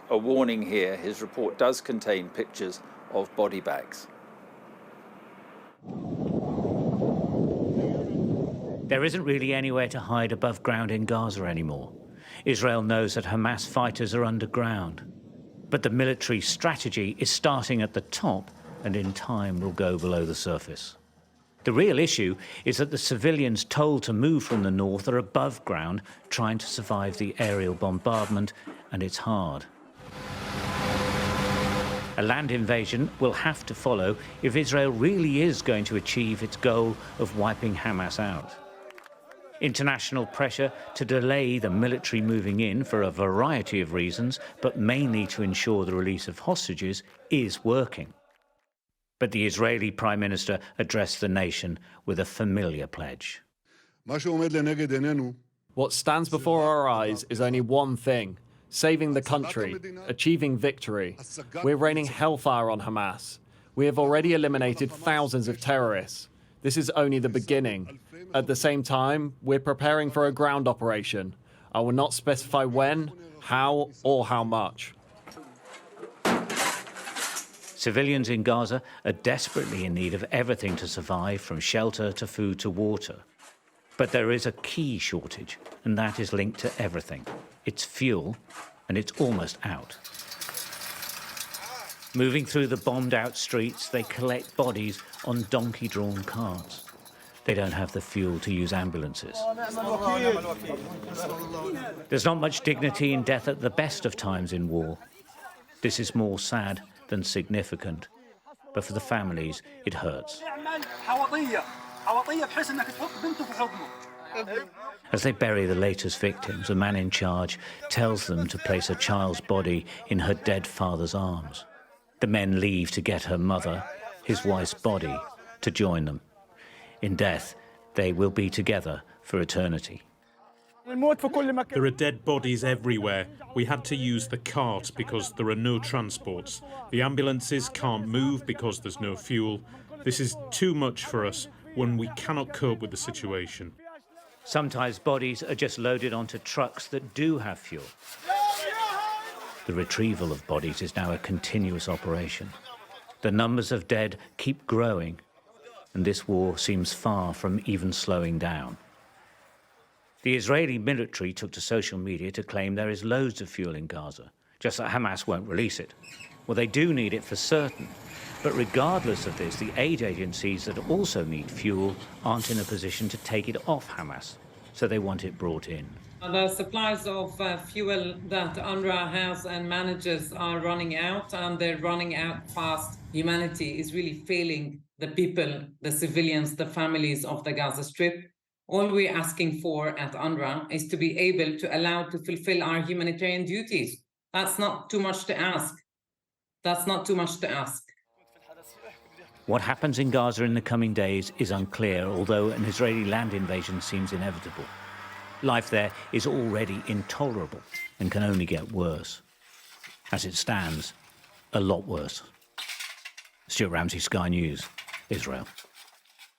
A warning here, his report does contain pictures of body bags. There isn't really anywhere to hide above ground in Gaza anymore. Israel knows that Hamas fighters are underground. But the military strategy is starting at the top and in time will go below the surface. The real issue is that the civilians told to move from the north are above ground trying to survive the aerial bombardment, and it's hard. A land invasion will have to follow if Israel really is going to achieve its goal of wiping Hamas out. International pressure to delay the military moving in for a variety of reasons, but mainly to ensure the release of hostages, is working. But the Israeli Prime Minister addressed the nation with a familiar pledge. What stands before our eyes is only one thing: saving the country, achieving victory. We're raining hellfire on Hamas. We have already eliminated thousands of terrorists. This is only the beginning. At the same time, we're preparing for a ground operation. I will not specify when, how, or how much. Civilians in Gaza are desperately in need of everything to survive, from shelter to food to water. But there is a key shortage, and that is linked to everything. It's fuel, and it's almost out. Moving through the bombed-out streets, they collect bodies on donkey-drawn carts. They don't have the fuel to use ambulances. There's not much dignity in death at the best of times in war. This is more sad than significant, but for the families, it hurts. As they bury the latest victims, a man in charge tells them to place a child's body in her dead father's arms. The men leave to get her mother, his wife's body, to join them. In death, they will be together for eternity. There are dead bodies everywhere. We had to use the cart because there are no transports. The ambulances can't move because there's no fuel. This is too much for us when we cannot cope with the situation. Sometimes bodies are just loaded onto trucks that do have fuel. The retrieval of bodies is now a continuous operation. The numbers of dead keep growing, and this war seems far from even slowing down. The Israeli military took to social media to claim there is loads of fuel in Gaza, just that Hamas won't release it. Well, they do need it for certain. But regardless of this, the aid agencies that also need fuel aren't in a position to take it off Hamas, so they want it brought in. The supplies of fuel that UNRWA has and manages are running out, and they're running out fast. Humanity is really failing the people, the civilians, the families of the Gaza Strip. All we're asking for at UNRWA is to be able to allow to fulfill our humanitarian duties. That's not too much to ask. That's not too much to ask. What happens in Gaza in the coming days is unclear, although an Israeli land invasion seems inevitable. Life there is already intolerable and can only get worse. As it stands, a lot worse. Stuart Ramsay, Sky News, Israel.